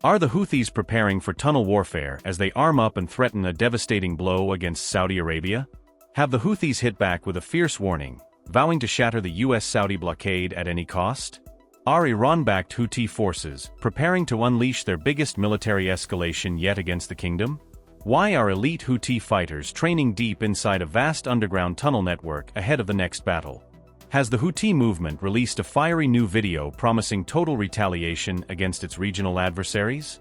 Are the Houthis preparing for tunnel warfare as they arm up and threaten a devastating blow against Saudi Arabia? Have the Houthis hit back with a fierce warning, vowing to shatter the US-Saudi blockade at any cost? Are Iran-backed Houthi forces preparing to unleash their biggest military escalation yet against the kingdom? Why are elite Houthi fighters training deep inside a vast underground tunnel network ahead of the next battle? Has the Houthi movement released a fiery new video promising total retaliation against its regional adversaries?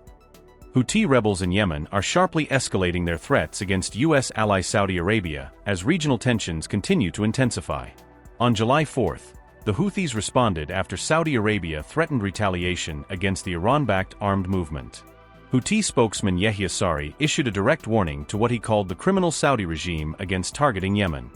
Houthi rebels in Yemen are sharply escalating their threats against U.S. ally Saudi Arabia as regional tensions continue to intensify. On July 4th, the Houthis responded after Saudi Arabia threatened retaliation against the Iran-backed armed movement. Houthi spokesman Yahya Saree issued a direct warning to what he called the criminal Saudi regime against targeting Yemen.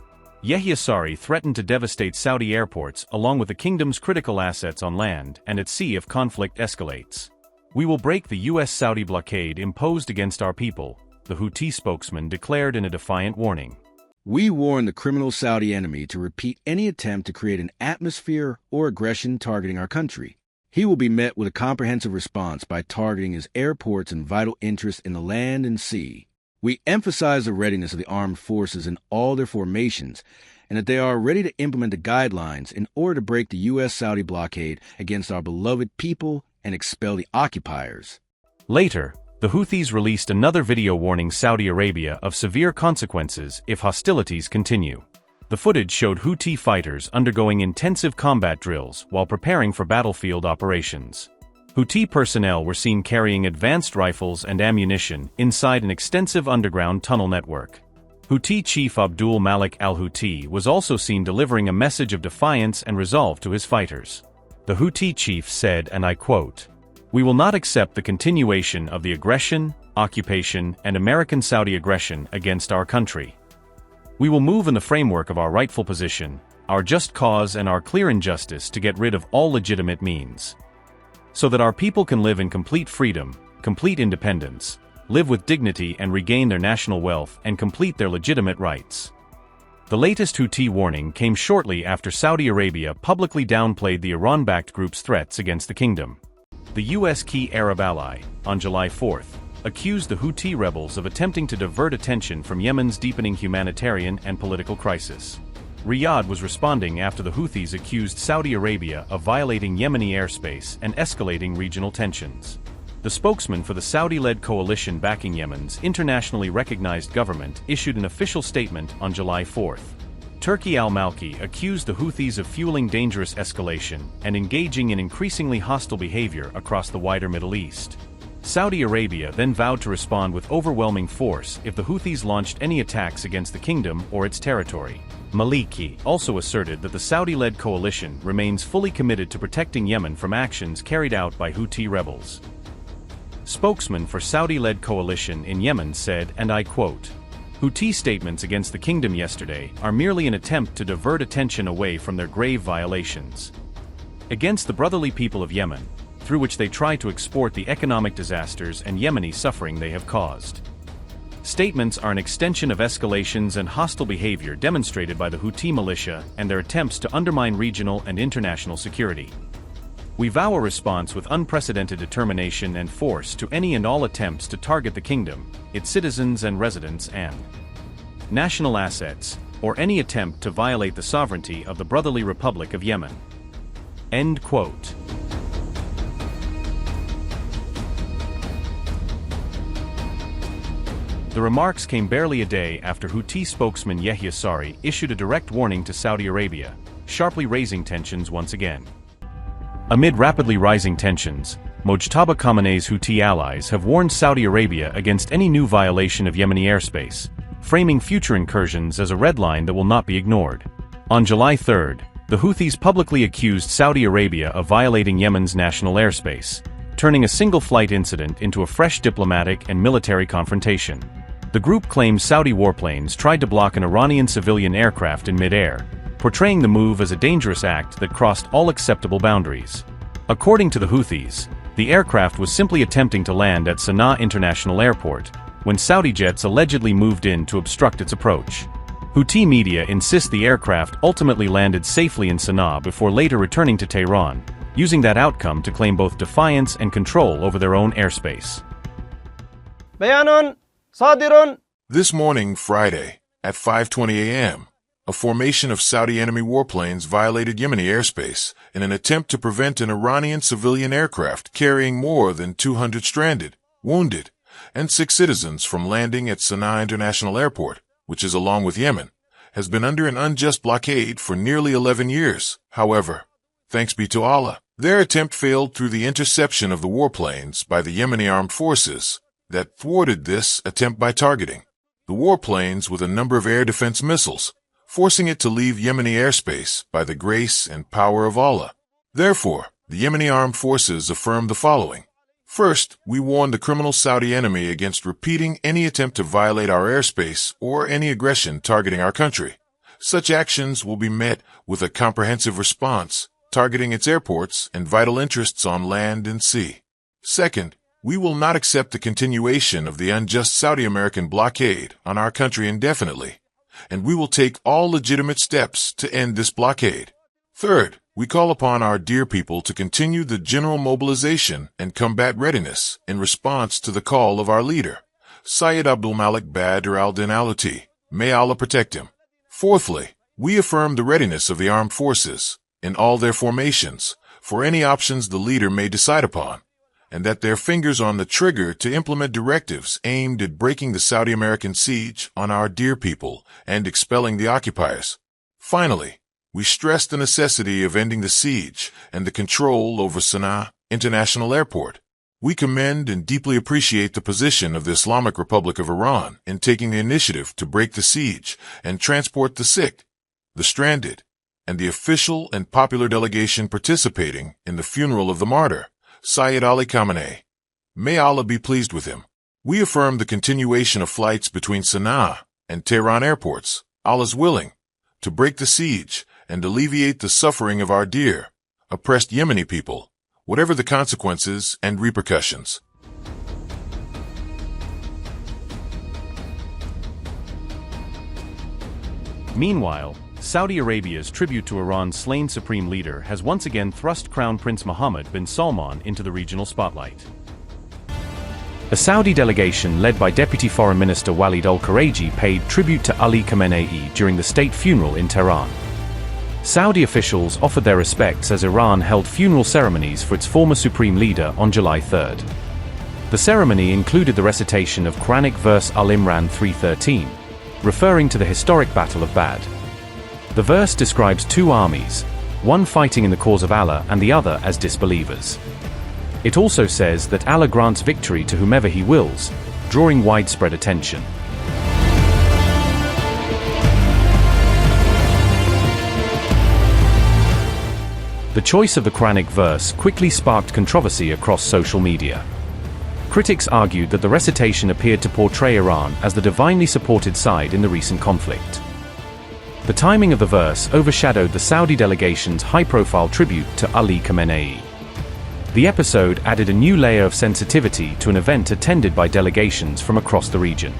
Yahya Saree threatened to devastate Saudi airports along with the kingdom's critical assets on land and at sea if conflict escalates. We will break the US-Saudi blockade imposed against our people, the Houthi spokesman declared in a defiant warning. We warn the criminal Saudi enemy to repeat any attempt to create an atmosphere or aggression targeting our country. He will be met with a comprehensive response by targeting his airports and vital interests in the land and sea. We emphasize the readiness of the armed forces in all their formations, and that they are ready to implement the guidelines in order to break the U.S.-Saudi blockade against our beloved people and expel the occupiers. Later, the Houthis released another video warning Saudi Arabia of severe consequences if hostilities continue. The footage showed Houthi fighters undergoing intensive combat drills while preparing for battlefield operations. Houthi personnel were seen carrying advanced rifles and ammunition inside an extensive underground tunnel network. Houthi chief Abdul Malik al-Houthi was also seen delivering a message of defiance and resolve to his fighters. The Houthi chief said, and I quote, "We will not accept the continuation of the aggression, occupation, and American-Saudi aggression against our country. We will move in the framework of our rightful position, our just cause and our clear injustice to get rid of all legitimate means, so that our people can live in complete freedom, complete independence, live with dignity and regain their national wealth and complete their legitimate rights." The latest Houthi warning came shortly after Saudi Arabia publicly downplayed the Iran-backed group's threats against the kingdom. The U.S. key Arab ally, on July 4th, accused the Houthi rebels of attempting to divert attention from Yemen's deepening humanitarian and political crisis. Riyadh was responding after the Houthis accused Saudi Arabia of violating Yemeni airspace and escalating regional tensions. The spokesman for the Saudi-led coalition backing Yemen's internationally recognized government issued an official statement on July 4th. Turki al-Malki accused the Houthis of fueling dangerous escalation and engaging in increasingly hostile behavior across the wider Middle East. Saudi Arabia then vowed to respond with overwhelming force if the Houthis launched any attacks against the kingdom or its territory. Malik also asserted that the Saudi-led coalition remains fully committed to protecting Yemen from actions carried out by Houthi rebels. Spokesman for Saudi-led coalition in Yemen said, and I quote, "Houthi statements against the kingdom yesterday are merely an attempt to divert attention away from their grave violations against the brotherly people of Yemen, through which they try to export the economic disasters and Yemeni suffering they have caused. Statements are an extension of escalations and hostile behavior demonstrated by the Houthi militia and their attempts to undermine regional and international security. We vow a response with unprecedented determination and force to any and all attempts to target the kingdom, its citizens and residents and national assets, or any attempt to violate the sovereignty of the brotherly Republic of Yemen." End quote. The remarks came barely a day after Houthi spokesman Yahya Saree issued a direct warning to Saudi Arabia, sharply raising tensions once again. Amid rapidly rising tensions, Mojtaba Khamenei's Houthi allies have warned Saudi Arabia against any new violation of Yemeni airspace, framing future incursions as a red line that will not be ignored. On July 3rd, the Houthis publicly accused Saudi Arabia of violating Yemen's national airspace, turning a single-flight incident into a fresh diplomatic and military confrontation. The group claims Saudi warplanes tried to block an Iranian civilian aircraft in mid-air, portraying the move as a dangerous act that crossed all acceptable boundaries. According to the Houthis, the aircraft was simply attempting to land at Sana'a International Airport, when Saudi jets allegedly moved in to obstruct its approach. Houthi media insist the aircraft ultimately landed safely in Sana'a before later returning to Tehran, using that outcome to claim both defiance and control over their own airspace. بيان صادر. This morning, Friday, at 5:20 a.m., a formation of Saudi enemy warplanes violated Yemeni airspace in an attempt to prevent an Iranian civilian aircraft carrying more than 200 stranded, wounded, and 6 citizens from landing at Sana'a International Airport, which is along with Yemen, has been under an unjust blockade for nearly 11 years. However, thanks be to Allah, their attempt failed through the interception of the warplanes by the Yemeni armed forces that thwarted this attempt by targeting the warplanes with a number of air defense missiles, forcing it to leave Yemeni airspace by the grace and power of Allah. Therefore, the Yemeni armed forces affirmed the following. First, we warn the criminal Saudi enemy against repeating any attempt to violate our airspace or any aggression targeting our country. Such actions will be met with a comprehensive response, targeting its airports and vital interests on land and sea. Second, we will not accept the continuation of the unjust Saudi American blockade on our country indefinitely, and we will take all legitimate steps to end this blockade. Third, we call upon our dear people to continue the general mobilization and combat readiness in response to the call of our leader, Syed Abdul Malik Badr al-Din al-Houthi. May Allah protect him. Fourthly, we affirm the readiness of the armed forces in all their formations for any options the leader may decide upon, and that their fingers on the trigger to implement directives aimed at breaking the Saudi American siege on our dear people and expelling the occupiers. Finally, we stress the necessity of ending the siege and the control over Sana'a International Airport. We commend and deeply appreciate the position of the Islamic Republic of Iran in taking the initiative to break the siege and transport the sick, the stranded, and the official and popular delegation participating in the funeral of the martyr, Sayyid Ali Khamenei. May Allah be pleased with him. We affirm the continuation of flights between Sana'a and Tehran airports, Allah's willing, to break the siege and alleviate the suffering of our dear, oppressed Yemeni people, whatever the consequences and repercussions. Meanwhile, Saudi Arabia's tribute to Iran's slain supreme leader has once again thrust Crown Prince Mohammed bin Salman into the regional spotlight. A Saudi delegation led by Deputy Foreign Minister Walid al-Karaji paid tribute to Ali Khamenei during the state funeral in Tehran. Saudi officials offered their respects as Iran held funeral ceremonies for its former supreme leader on July 3rd. The ceremony included the recitation of Quranic verse Al-Imran 3:13, referring to the historic Battle of Badr. The verse describes 2 armies, one fighting in the cause of Allah and the other as disbelievers. It also says that Allah grants victory to whomever He wills, drawing widespread attention. The choice of the Quranic verse quickly sparked controversy across social media. Critics argued that the recitation appeared to portray Iran as the divinely supported side in the recent conflict. The timing of the verse overshadowed the Saudi delegation's high-profile tribute to Ali Khamenei. The episode added a new layer of sensitivity to an event attended by delegations from across the region.